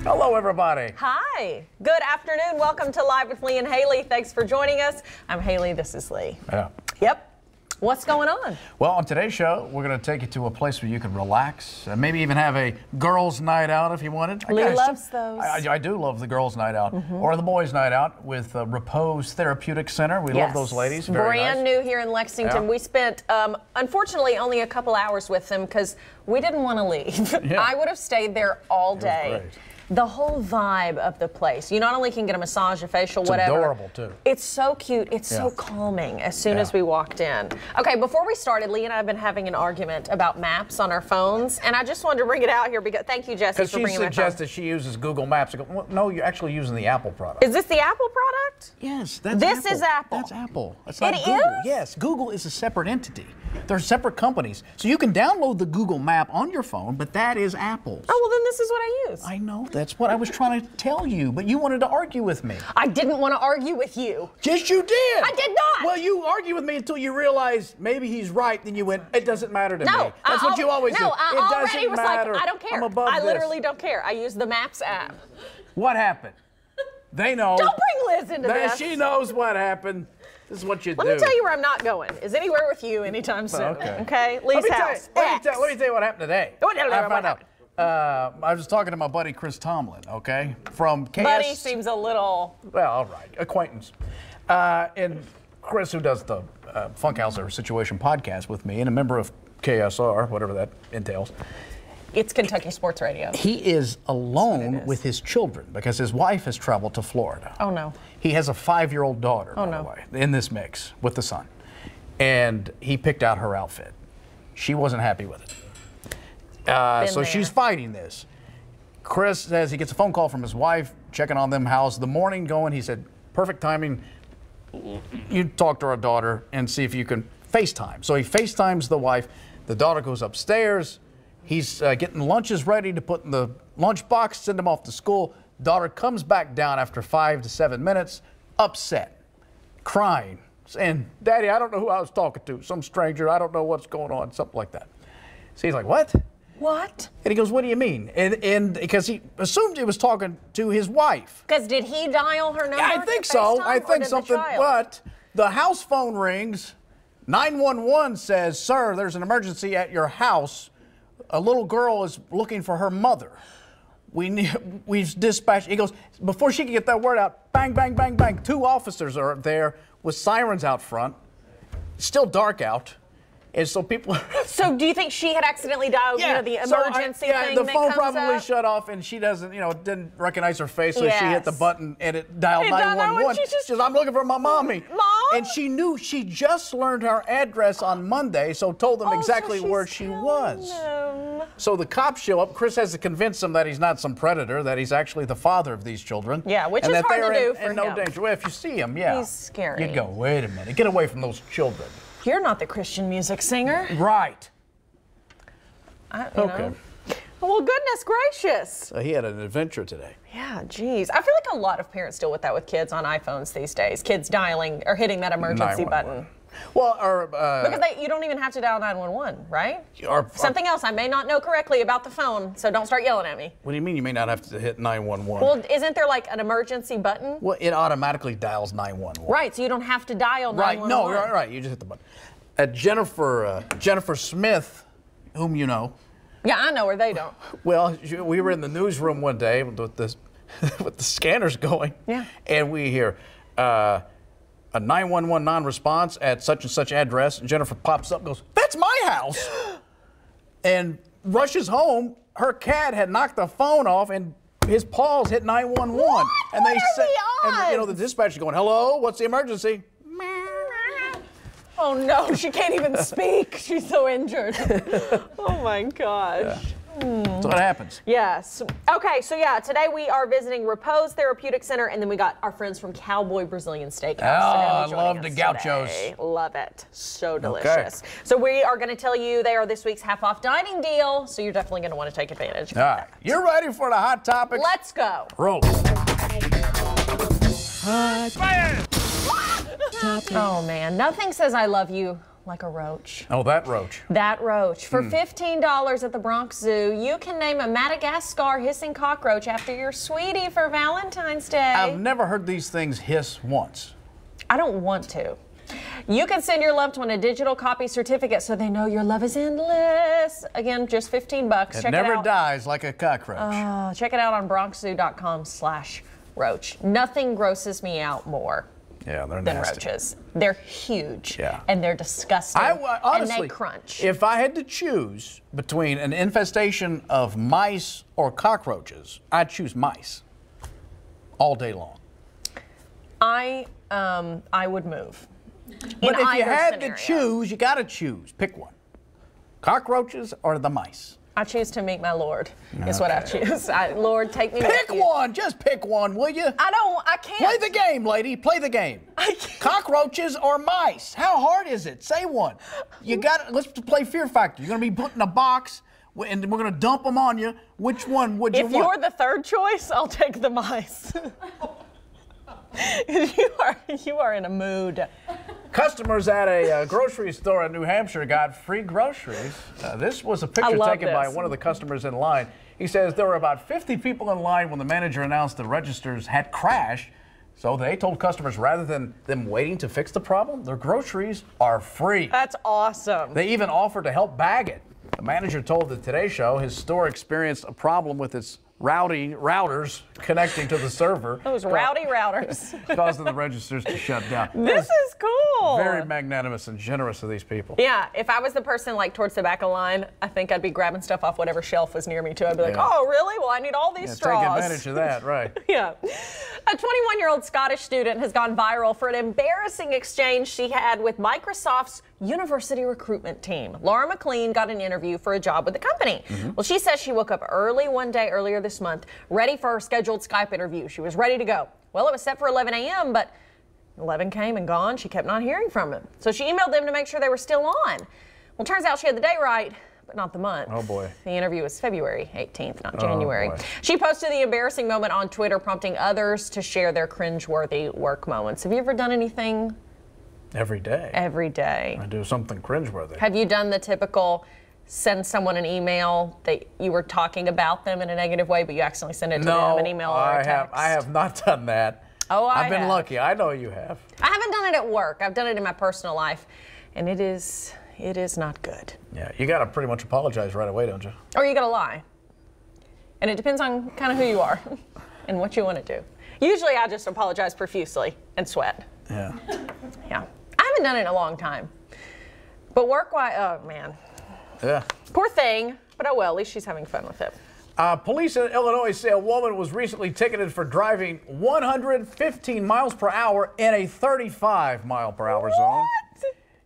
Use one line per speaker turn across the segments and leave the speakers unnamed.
Hello, everybody.
Hi. Good afternoon. Welcome to Live with Lee and Hayley. Thanks for joining us. I'm Hayley. This is Lee.
Yeah.
Yep. What's going on?
Well, on today's show, we're going to take you to a place where you can relax, maybe even have a girls' night out if you wanted.
Lee loves those.
I do love the girls' night out, or the boys' night out with Repose Therapeutic Center. We love those ladies. Very
Brand
nice.
new here in Lexington.
Yeah.
We spent, unfortunately, only a couple hours with them because we didn't want to leave.
Yeah.
I would have stayed there all day.
It was great.
The whole vibe of the place. You not only can get a massage, a facial, whatever.
It's adorable, too.
It's so cute. It's so calming as soon as we walked in. Okay, before we started, Lee and I have been having an argument about maps on our phones, and I just wanted to bring it out here because thank you, Jesse, for bringing my phone.
Because she suggested she uses Google Maps. I go, well, no, you're actually using the Apple product.
Is this the Apple product?
Yes, that's
This
Apple.
is Apple.
That's Apple. That's not
It
Google.
is?
Yes, Google is a separate entity. They're separate companies. So you can download the Google map on your phone, but that is Apple's.
Oh, well, then this is what I use.
I know. That's what I was trying to tell you, but you wanted to argue with me.
I didn't want to argue with you.
Yes, you did.
I did not.
Well, you argue with me until you realized maybe he's right. Then you went, it doesn't matter to
No,
me. That's what you always do.
No, I
it
already
doesn't
was
matter.
like, I don't care.
I'm above
I
this.
literally don't care. I use the Maps app.
What happened? They know.
Don't bring Liz into this.
She knows what happened. This is what you do.
Let me tell you where I'm not going. Is anywhere with you anytime soon.
Okay.
Okay? Lee's house.
Let me tell you what happened today.
What
I found out. I was talking to my buddy Chris Tomlin, okay, from KS.
Buddy seems a little...
Well, all right, acquaintance. And Chris, who does the Funkhauser Situation podcast with me, and a member of KSR, whatever that entails.
It's Kentucky Sports Radio.
He is alone with his children because his wife has traveled to Florida.
Oh, no.
He has a 5-year-old daughter, by the way, in this mix with the son. And he picked out her outfit. She wasn't happy with it. So she's fighting this. Chris says he gets a phone call from his wife, checking on them. How's the morning going? He said, perfect timing. You talk to our daughter and see if you can FaceTime. So he FaceTimes the wife. The daughter goes upstairs. He's getting lunches ready to put in the lunchbox, send them off to school. Daughter comes back down after 5 to 7 minutes, upset, crying, saying, Daddy, I don't know who I was talking to, some stranger, I don't know what's going on, something like that. So he's like, what?
What?
And he goes, what do you mean? And because he assumed he was talking to his wife.
Because did he dial her number?
Yeah, I think so. I think something, but the house phone rings. 911 says, sir, there's an emergency at your house. A little girl is looking for her mother. We've dispatched. He goes, before she can get that word out, bang, bang, bang, bang. 2 officers are there with sirens out front. It's still dark out. And so people.
So do you think she had accidentally dialed, the emergency thing?
The phone probably shut off, and she doesn't, didn't recognize her face, so she hit the button and it dialed 911. She says, I'm looking for my mommy.
Mom?
And she knew, she just learned her address on Monday, so told them exactly where she was. So the cops show up. Chris has to convince them that he's not some predator, that he's actually the father of these children.
Yeah, which is hard to do for him.
No danger. Well, if you see him, He's
scary.
You'd go, wait a minute, get away from those children.
You're not the Christian music singer.
Right.
Okay. Well, goodness gracious.
He had an adventure today.
Yeah, geez. I feel like a lot of parents deal with that with kids on iPhones these days. Kids dialing or hitting that emergency button.
Well,
because you don't even have to dial 911, right? Something else I may not know correctly about the phone, so don't start yelling at me.
What do you mean you may not have to hit 911?
Well, isn't there like an emergency button?
Well, it automatically dials 911.
Right, so you don't have to dial 911.
Right, no, right. You just hit the button. Jennifer Smith, whom you know.
Yeah, I know her. They don't.
Well, we were in the newsroom one day with the scanners going.
Yeah.
And we hear a 911 non-response at such and such address. And Jennifer pops up and goes, that's my house. And rushes home. Her cat had knocked the phone off and his paws hit 911.
What?
And
what are the odds?
the dispatcher's going, hello, what's the emergency?
Oh no, she can't even speak. She's so injured. Oh my gosh.
Yeah. So what happens?
Yes. Okay, so today we are visiting Repose Therapeutic Center, and then we got our friends from Cowboy Brazilian Steakhouse.
Oh, I love the gauchos.
Today. Love it. So delicious. Okay. So we are going to tell you they are this week's half-off dining deal, so you're definitely going to want to take advantage of that.
You're ready for the hot topics?
Let's go.
Roll.
Oh man, nothing says I love you like a roach.
Oh, that roach.
That roach. For $15 at the Bronx Zoo, you can name a Madagascar hissing cockroach after your sweetie for Valentine's Day.
I've never heard these things hiss once.
I don't want to. You can send your loved one a digital copy certificate so they know your love is endless. Again, just $15.
It never dies like a cockroach.
Check it out on bronxzoo.com/roach. Nothing grosses me out more than roaches. They're huge. And they're disgusting.
Honestly,
and they crunch.
If I had to choose between an infestation of mice or cockroaches, I'd choose mice all day long.
I would move.
But if you had to choose, you got to choose. Pick one. Cockroaches or the mice?
I choose to meet my Lord, is what I choose. Lord, take me with you.
Pick one. Just pick one, will you?
I can't.
Play the game, lady. Play the game.
I can't.
Cockroaches or mice? How hard is it? Say one. You got. Let's play Fear Factor. You're going to be put in a box, and we're going to dump them on you. Which one would you want?
If you're the third choice, I'll take the mice. You are in a mood.
Customers at a grocery store in New Hampshire got free groceries. This was a picture taken by one of the customers in line. He says there were about 50 people in line when the manager announced the registers had crashed. So they told customers rather than them waiting to fix the problem, their groceries are free.
That's awesome.
They even offered to help bag it. The manager told the Today Show his store experienced a problem with its rowdy routers connecting to the server.
Those rowdy routers.
Causing the registers to shut down.
This is cool.
Very magnanimous and generous of these people.
Yeah, if I was the person like towards the back of the line, I think I'd be grabbing stuff off whatever shelf was near me too. I'd be like, oh, really? Well, I need all these straws.
Take advantage of that, right.
Yeah. A 21-year-old Scottish student has gone viral for an embarrassing exchange she had with Microsoft's university recruitment team. Laura McLean got an interview for a job with the company. Well, she says she woke up early one day earlier this month, ready for her scheduled Skype interview. She was ready to go. Well, it was set for 11 a.m., but 11 came and gone. She kept not hearing from him. So she emailed them to make sure they were still on. Well, turns out she had the date right, but not the month.
Oh, boy.
The interview was February 18th, not January.
Boy.
She posted the embarrassing moment on Twitter, prompting others to share their cringeworthy work moments. Have you ever done anything?
Every day.
Every day.
I do something cringeworthy.
Have you done the typical send someone an email that you were talking about them in a negative way, but you accidentally send it to them, an email or a text?
I have not done that.
Oh,
I've been lucky. I know you have.
I haven't done it at work. I've done it in my personal life, and it is not good.
Yeah, you got to pretty much apologize right away, don't you?
Or you got to lie. And it depends on kind of who you are and what you want to do. Usually I just apologize profusely and sweat.
Yeah.
Yeah. I haven't done it in a long time. But work-wise, oh, man.
Yeah.
Poor thing, but oh well, at least she's having fun with it.
Police in Illinois say a woman was recently ticketed for driving 115 miles per hour in a 35 mile per hour zone.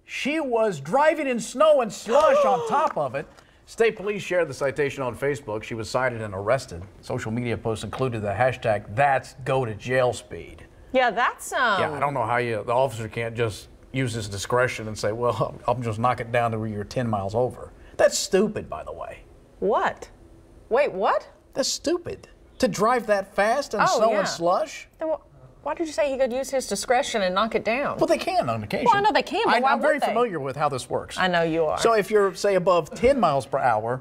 She was driving in snow and slush on top of it. State police shared the citation on Facebook. She was cited and arrested. Social media posts included the hashtag "That's go to jail speed."
Yeah, that's
Yeah, I don't know how the officer can't just use his discretion and say, well, I'll just knock it down to where you're 10 miles over. That's stupid, by the way.
What? Wait, what?
That's stupid. To drive that fast in snow and slush?
Then why did you say he could use his discretion and knock it down?
Well, they can on occasion.
Well, I know they can, but why
I'm very
would they?
familiar with how this works.
I know you are.
So if you're, say, above 10 miles per hour,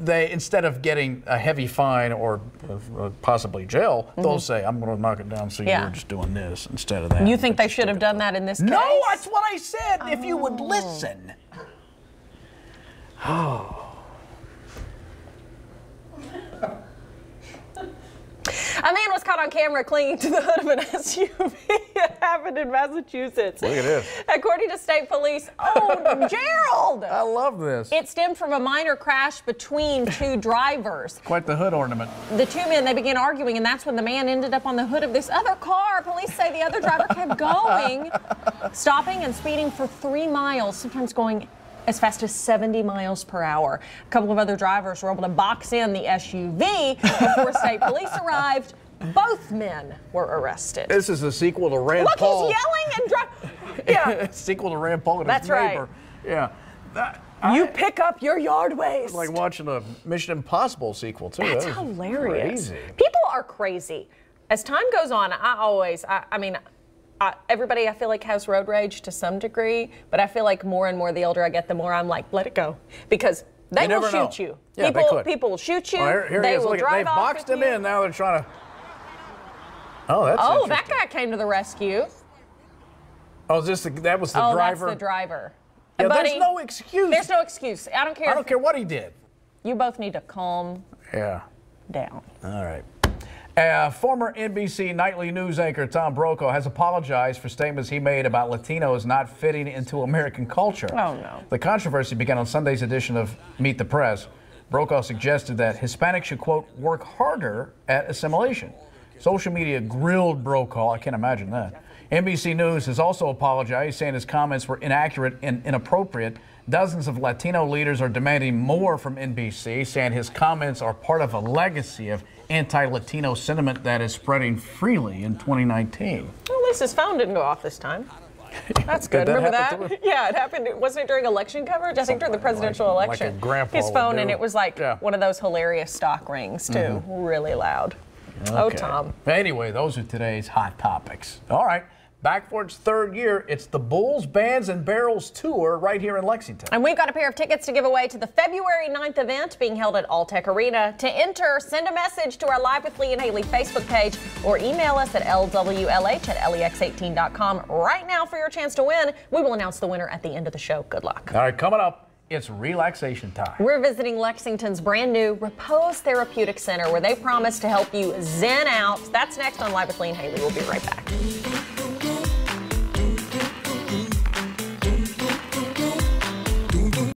they, instead of getting a heavy fine or possibly jail, they'll say, I'm going to knock it down so you're just doing this instead of that.
You think they should have done that in this case?
No, that's what I said, if you would listen. Oh.
A man was caught on camera clinging to the hood of an SUV. It happened in Massachusetts.
Look at this.
According to state police, oh, Gerald!
I love this.
It stemmed from a minor crash between two drivers.
Quite the hood ornament.
The two men, they began arguing, and that's when the man ended up on the hood of this other car. Police say the other driver kept going, stopping and speeding for 3 miles, sometimes going as fast as 70 miles per hour. A couple of other drivers were able to box in the SUV before state police arrived. Both men were arrested.
This is a sequel to Rand Paul.
Look, he's yelling and driving. Yeah.
Sequel to Rand Paul and
That's
his neighbor.
Right.
Yeah.
You pick up your yard waste.
Like watching a Mission Impossible sequel, too.
That's
that was
hilarious.
Crazy.
People are crazy. As time goes on, I mean, everybody I feel like has road rage to some degree, but I feel like more and more the older I get, the more I'm like, let it go, because they will shoot you.
Yeah,
people will shoot you.
Well, here
they
he is.
will drive
They've
off
boxed him
you.
in. Now they're trying to. Oh, that's
Oh, that guy came to the rescue.
Oh, is this that was the driver?
Oh, that's the driver.
Yeah,
Buddy,
there's no excuse.
There's no excuse. I don't care.
I don't care what he did.
You both need to calm down.
All right. Former NBC nightly news anchor Tom Brokaw has apologized for statements he made about Latinos not fitting into American culture.
Oh, no.
The controversy began on Sunday's edition of Meet the Press. Brokaw suggested that Hispanics should, quote, work harder at assimilation. Social media grilled Brokaw. I can't imagine that. NBC News has also apologized, saying his comments were inaccurate and inappropriate. Dozens of Latino leaders are demanding more from NBC, saying his comments are part of a legacy of anti-Latino sentiment that is spreading freely in 2019.
Well, at least his phone didn't go off this time. That's good. Remember that? Yeah, it happened. Wasn't it during election coverage? I think during the presidential election.
Like a grandpa
his phone,
would do.
and it was like one of those hilarious stock rings, too. Really loud. Okay. Oh, Tom.
Anyway, those are today's hot topics. All right. Back for its third year, it's the Bulls, Bands, and Barrels Tour right here in Lexington.
And we've got a pair of tickets to give away to the February 9th event being held at Alltech Arena. To enter, send a message to our Live with Lee and Hayley Facebook page or email us at lwlh@lex18.com right now for your chance to win. We will announce the winner at the end of the show. Good luck.
All right, coming up, it's relaxation time.
We're visiting Lexington's brand new Repose Therapeutic Center, where they promise to help you zen out. That's next on Live with Lee and Hayley. We'll be right back.